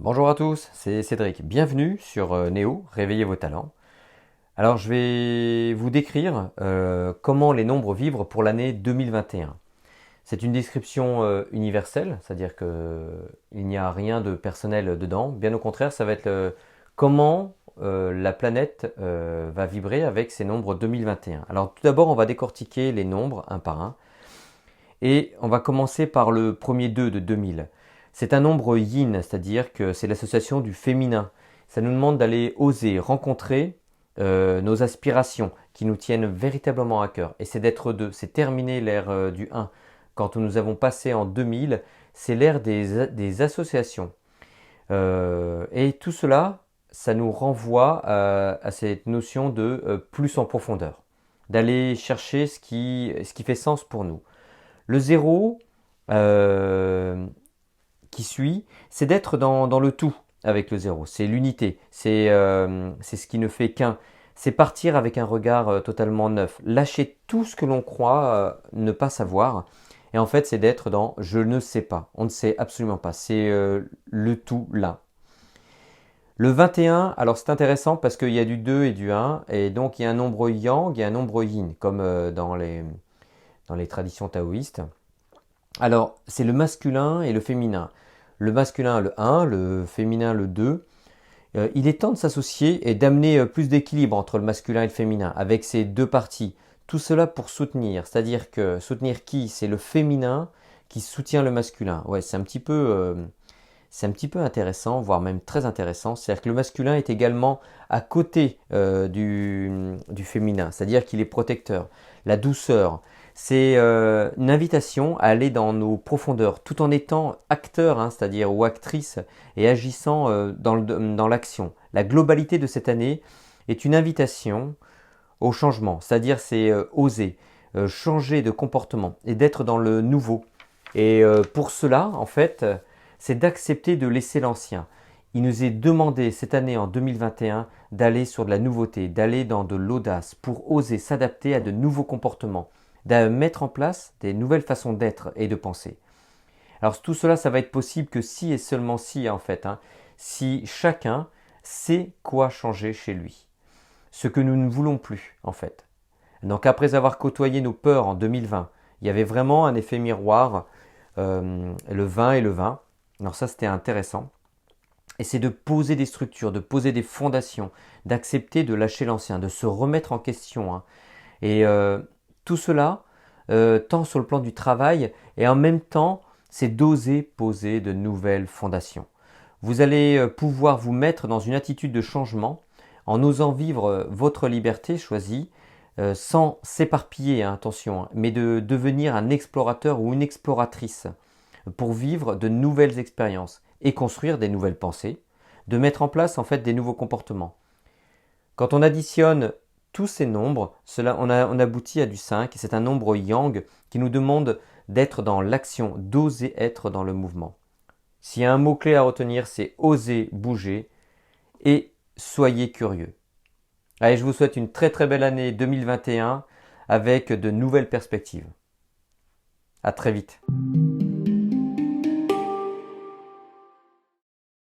Bonjour à tous, c'est Cédric. Bienvenue sur Néo, Réveillez vos talents. Alors je vais vous décrire comment les nombres vivent pour l'année 2021. C'est une description universelle, c'est-à-dire qu'il n'y a rien de personnel dedans. Bien au contraire, ça va être comment la planète va vibrer avec ces nombres 2021. Alors tout d'abord, on va décortiquer les nombres un par un. Et on va commencer par le premier 2 de 2000. C'est un nombre yin, c'est-à-dire que c'est l'association du féminin. Ça nous demande d'aller oser rencontrer nos aspirations qui nous tiennent véritablement à cœur. Et c'est d'être deux, c'est terminer l'ère du 1. Quand nous avons passé en 2000, c'est l'ère des associations. Et tout cela, ça nous renvoie à cette notion de plus en profondeur, d'aller chercher ce qui fait sens pour nous. Le zéro euh, qui suit, c'est d'être dans le tout avec le zéro. C'est l'unité. C'est ce qui ne fait qu'un. C'est partir avec un regard totalement neuf. Lâcher tout ce que l'on croit ne pas savoir. Et en fait, c'est d'être dans je ne sais pas. On ne sait absolument pas. C'est le tout là. Le 21, alors c'est intéressant parce qu'il y a du 2 et du 1. Et donc il y a un nombre yang et un nombre yin, comme dans les traditions taoïstes. Alors, c'est le masculin et le féminin. Le masculin, le 1, le féminin, le 2. Il est temps de s'associer et d'amener plus d'équilibre entre le masculin et le féminin, avec ces deux parties. Tout cela pour soutenir, c'est-à-dire que soutenir qui? C'est le féminin qui soutient le masculin. Ouais, c'est un petit peu intéressant, voire même très intéressant. C'est-à-dire que le masculin est également à côté du féminin, c'est-à-dire qu'il est protecteur. La douceur, c'est une invitation à aller dans nos profondeurs, tout en étant acteur, hein, c'est-à-dire ou actrice, et agissant dans l'action. La globalité de cette année est une invitation au changement, c'est-à-dire c'est oser, changer de comportement et d'être dans le nouveau. Et pour cela, en fait, c'est d'accepter de laisser l'ancien. Il nous est demandé cette année en 2021 d'aller sur de la nouveauté, d'aller dans de l'audace pour oser s'adapter à de nouveaux comportements, de mettre en place des nouvelles façons d'être et de penser. Alors tout cela, ça va être possible que si et seulement si, en fait, hein, si chacun sait quoi changer chez lui. Ce que nous ne voulons plus, en fait. Donc après avoir côtoyé nos peurs en 2020, il y avait vraiment un effet miroir, le 20 et le 20. Alors ça, c'était intéressant. Et c'est de poser des structures, de poser des fondations, d'accepter de lâcher l'ancien, de se remettre en question, hein. Et tout cela, tant sur le plan du travail, et en même temps, c'est d'oser poser de nouvelles fondations. Vous allez pouvoir vous mettre dans une attitude de changement en osant vivre votre liberté choisie, sans s'éparpiller, hein, attention, hein, mais de devenir un explorateur ou une exploratrice pour vivre de nouvelles expériences et construire des nouvelles pensées, de mettre en place en fait des nouveaux comportements. Quand on additionne tous ces nombres, on aboutit à du 5 et c'est un nombre yang qui nous demande d'être dans l'action, d'oser être dans le mouvement. S'il y a un mot-clé à retenir, c'est oser bouger et soyez curieux. Allez, je vous souhaite une très très belle année 2021 avec de nouvelles perspectives. À très vite.